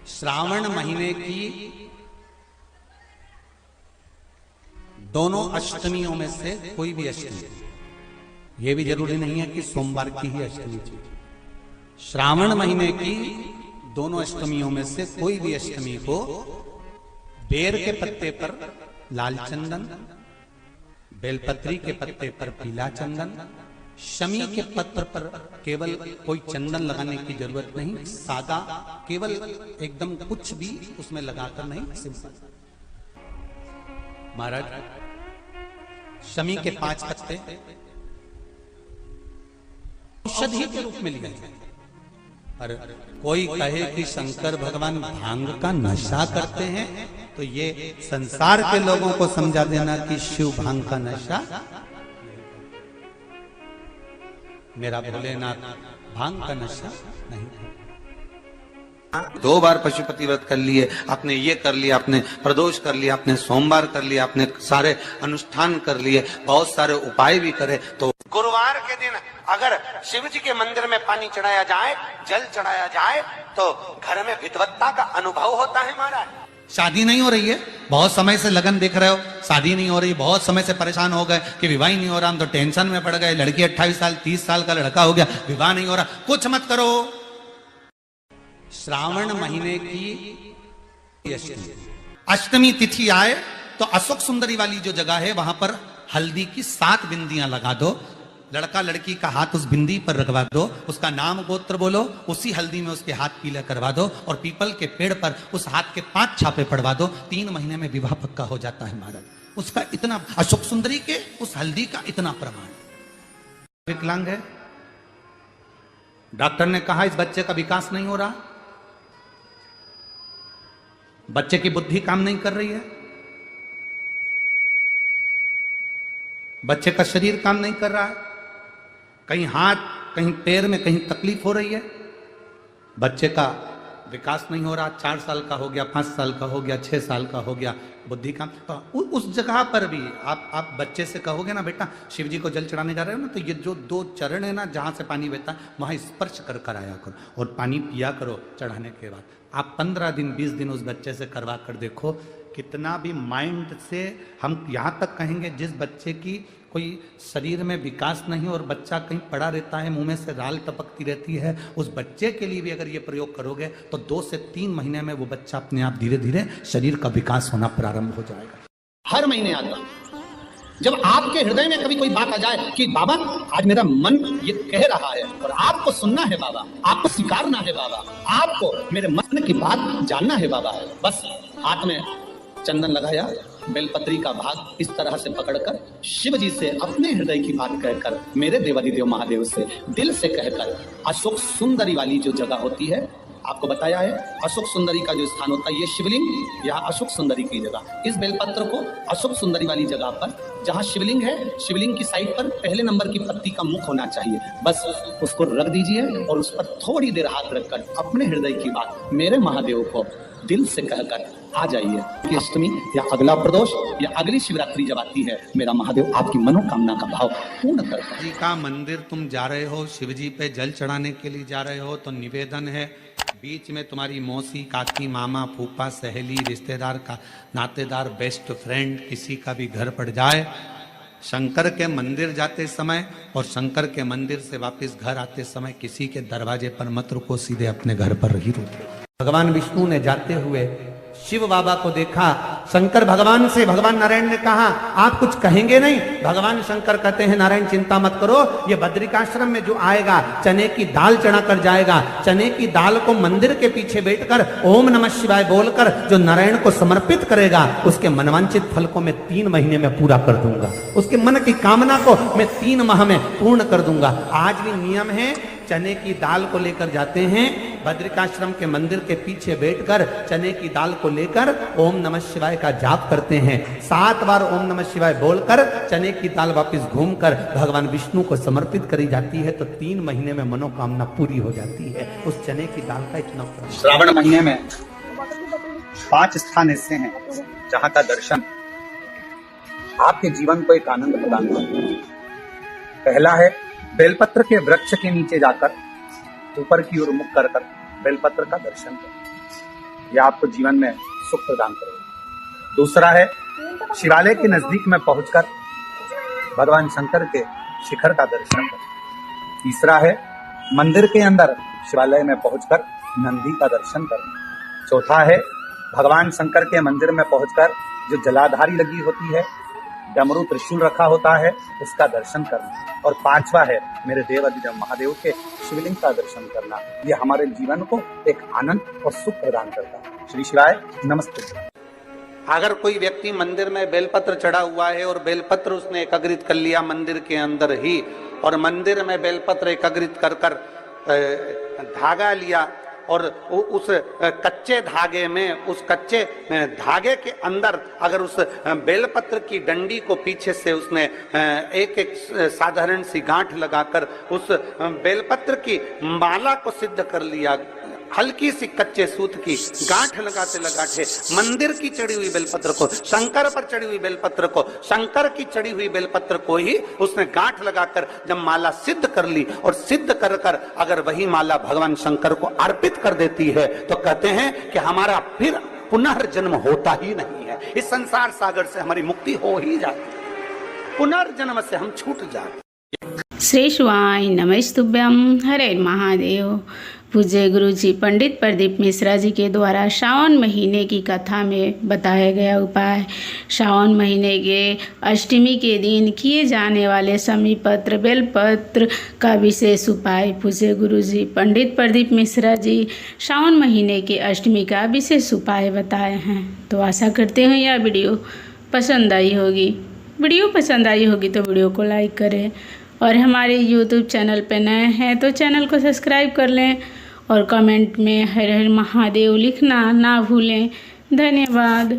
श्रावण महीने की दोनों अष्टमियों में से कोई भी अष्टमी, यह भी जरूरी नहीं है कि सोमवार की ही अष्टमी थी। श्रावण महीने की दोनों अष्टमियों में से कोई भी अष्टमी को बेर के पत्ते पर लाल चंदन, बेलपत्री के पत्ते पर पीला चंदन, शमी के पत्र पर केवल कोई चंदन लगाने की जरूरत नहीं, सादा केवल एकदम कुछ भी उसमें लगाकर नहीं, सिंपल। महाराज शमी के 5 पत्ते औषधि के रूप में लिए जाए। और कोई कहे कि शंकर भगवान भांग का नशा करते हैं, तो ये संसार के लोगों को समझा देना कि शिव भांग का नशा, मेरा भोलेनाथ भांग का नशा नहीं। 2 बार पशुपति व्रत कर लिए, आपने ये कर लिया, आपने प्रदोष कर लिया, आपने सोमवार कर लिया, आपने सारे अनुष्ठान कर लिए, बहुत सारे उपाय भी करे, तो गुरुवार के दिन अगर शिव जी के मंदिर में पानी चढ़ाया जाए, जल चढ़ाया जाए, तो घर में विद्वत्ता का अनुभव होता है। महाराज शादी नहीं हो रही है, बहुत समय से लगन देख रहे हो, शादी नहीं हो रही, बहुत समय से परेशान हो गए कि विवाह नहीं हो रहा, हम तो टेंशन में पड़ गए, लड़की 28 साल 30 साल का लड़का हो गया, विवाह नहीं हो रहा, कुछ मत करो। श्रावण महीने की अष्टमी तिथि आए तो अशोक सुंदरी वाली जो जगह है वहां पर हल्दी की 7 बिंदियां लगा दो, लड़का लड़की का हाथ उस बिंदी पर रखवा दो, उसका नाम गोत्र बोलो, उसी हल्दी में उसके हाथ पीला करवा दो, और पीपल के पेड़ पर उस हाथ के 5 छापे पड़वा दो। 3 महीने में विवाह पक्का हो जाता है। महाराज उसका इतना, अशोक सुंदरी के उस हल्दी का इतना प्रमाण। विकलांग है, डॉक्टर ने कहा इस बच्चे का विकास नहीं हो रहा, बच्चे की बुद्धि काम नहीं कर रही है, बच्चे का शरीर काम नहीं कर रहा है, कहीं हाथ कहीं पैर में कहीं तकलीफ हो रही है, बच्चे का विकास नहीं हो रहा, 4 साल का हो गया, 5 साल का हो गया, 6 साल का हो गया, बुद्धि काम, तो उस जगह पर भी आप बच्चे से कहोगे ना, बेटा शिव जी को जल चढ़ाने जा रहे हो ना, तो ये जो 2 चरण है ना जहां से पानी बहता है वहां स्पर्श कर आया करो और पानी पिया करो चढ़ाने के बाद। आप 15 दिन 20 दिन उस बच्चे से करवा कर देखो, कितना भी माइंड से हम यहां तक कहेंगे, जिस बच्चे की कोई शरीर में विकास नहीं और बच्चा कहीं पड़ा रहता है, मुंह में से राल टपकती रहती है, उस बच्चे के लिए भी अगर ये प्रयोग करोगे तो 2 से 3 महीने में वो बच्चा अपने आप धीरे धीरे शरीर का विकास होना प्रारंभ हो जाएगा। हर महीने आता, जब आपके हृदय में कभी कोई बात आ जाए कि बाबा आज मेरा मन ये कह रहा है और आपको सुनना है बाबा, आपको स्वीकारना है बाबा, आपको मेरे मन की बात जानना है बाबा, बस हाथ में चंदन लगाया, बेलपत्री का भाग इस तरह से पकड़कर शिव जी से अपने हृदय की बात कहकर, मेरे देवादिदेव महादेव से दिल से कहकर, अशोक सुंदरी वाली जो जगह होती है, आपको बताया है अशोक सुंदरी का जो स्थान होता है, ये शिवलिंग, यहाँ अशोक सुंदरी की जगह, इस बेलपत्र को अशोक सुंदरी वाली जगह पर जहाँ शिवलिंग है, शिवलिंग की साइड पर पहले नंबर की पत्ती का मुख होना चाहिए, बस उसको रख दीजिए और उस पर थोड़ी देर हाथ रखकर अपने हृदय की बात मेरे महादेव को दिल से कहकर आ जाइए कि अष्टमी या अगला प्रदोष या अगली शिवरात्रि जब आती है, मेरा महादेव आपकी मनोकामना का भाव पूर्ण करता जी का मंदिर तुम जा रहे हो, शिव जी पे जल चढ़ाने के लिए जा रहे हो, तो निवेदन है बीच में तुम्हारी मौसी, काकी, मामा, फूफा, सहेली, रिश्तेदार का नातेदार, बेस्ट फ्रेंड किसी का भी घर पड़ जाए, शंकर के मंदिर जाते समय और शंकर के मंदिर से वापस घर आते समय किसी के दरवाजे पर मत रुको, सीधे अपने घर पर ही रुको। भगवान विष्णु ने जाते हुए शिव बाबा को देखा, शंकर भगवान से, भगवान नारायण ने कहा आप कुछ कहेंगे नहीं? भगवान शंकर कहते हैं नारायण चिंता मत करो, ये बद्रिकाश्रम में जो आएगा चने की दाल चढ़ा कर जाएगा, चने की दाल को मंदिर के पीछे बैठकर ओम नमः शिवाय बोलकर जो नारायण को समर्पित करेगा, उसके मनवांचित फल को मैं 3 महीने में पूरा कर दूंगा, उसके मन की कामना को मैं 3 माह में पूर्ण कर दूंगा। आज भी नियम है, चने की दाल को लेकर जाते हैं, बद्रिकाश्रम के मंदिर के पीछे बैठकर चने की दाल को लेकर ओम नमः शिवाय का जाप करते हैं, 7 बार ओम नमः शिवाय बोलकर चने की दाल वापस घूमकर भगवान विष्णु को समर्पित करी जाती है, तो 3 महीने में मनोकामना पूरी हो जाती है। उस चने की दाल का इतना श्रावण महीने में 5 स्थान ऐसे हैं जहाँ का दर्शन आपके जीवन को एक आनंद प्रदान करता है। पहला है बेलपत्र के वृक्ष के नीचे जाकर ऊपर की ओर मुख कर बेलपत्र का दर्शन करें। यह आपको जीवन में सुख प्रदान करेगा। दूसरा है शिवालय के नजदीक में पहुंचकर भगवान शंकर के शिखर का दर्शन करना। तीसरा है मंदिर के अंदर शिवालय में पहुंचकर नंदी का दर्शन करना। चौथा है भगवान शंकर के मंदिर में पहुंचकर जो जलाधारी लगी होती है, डमरू त्रिशूल रखा होता है, उसका दर्शन करना। और पांचवा है मेरे देव अधिदेव महादेव के शिवलिंग का दर्शन करना। ये हमारे जीवन को एक आनंद और सुख प्रदान करता है। श्री शिवाय नमस्ते। अगर कोई व्यक्ति मंदिर में बेलपत्र चढ़ा हुआ है और बेलपत्र उसने एकत्रित कर लिया मंदिर के अंदर ही, और मंदिर में बेलपत्र एकत्रित कर कर धागा लिया और उस कच्चे धागे में, उस कच्चे धागे के अंदर अगर उस बेलपत्र की डंडी को पीछे से उसने एक एक साधारण सी गांठ लगाकर उस बेलपत्र की माला को सिद्ध कर लिया, हल्की सी कच्चे सूत की गांठ लगाते लगाते मंदिर की चढ़ी हुई बेलपत्र को, शंकर पर चढ़ी हुई बेलपत्र को, शंकर की चढ़ी हुई बेलपत्र को ही उसने गांठ लगाकर जब माला सिद्ध कर ली और सिद्ध कर कर अगर वही माला भगवान शंकर को अर्पित कर देती है तो कहते हैं कि हमारा फिर पुनर्जन्म होता ही नहीं है। इस संसार सागर से हमारी मुक्ति हो ही जाती है, पुनर्जन्म से हम छूट जाते। श्री शिवाय नमस्तुभ्यम। हरे महादेव। पूज्य गुरु जी पंडित प्रदीप मिश्रा जी के द्वारा श्रावण महीने की कथा में बताया गया उपाय। श्रावण महीने के अष्टमी के दिन किए जाने वाले समीपत्र बेलपत्र का विशेष उपाय पूज्य गुरु जी पंडित प्रदीप मिश्रा जी श्रावण महीने के अष्टमी का विशेष उपाय बताए हैं। तो आशा करते हैं यह वीडियो पसंद आई होगी। वीडियो पसंद आई होगी तो वीडियो को लाइक करें, और हमारे YouTube चैनल पर नए हैं तो चैनल को सब्सक्राइब कर लें, और कमेंट में हर हर महादेव लिखना ना भूलें। धन्यवाद।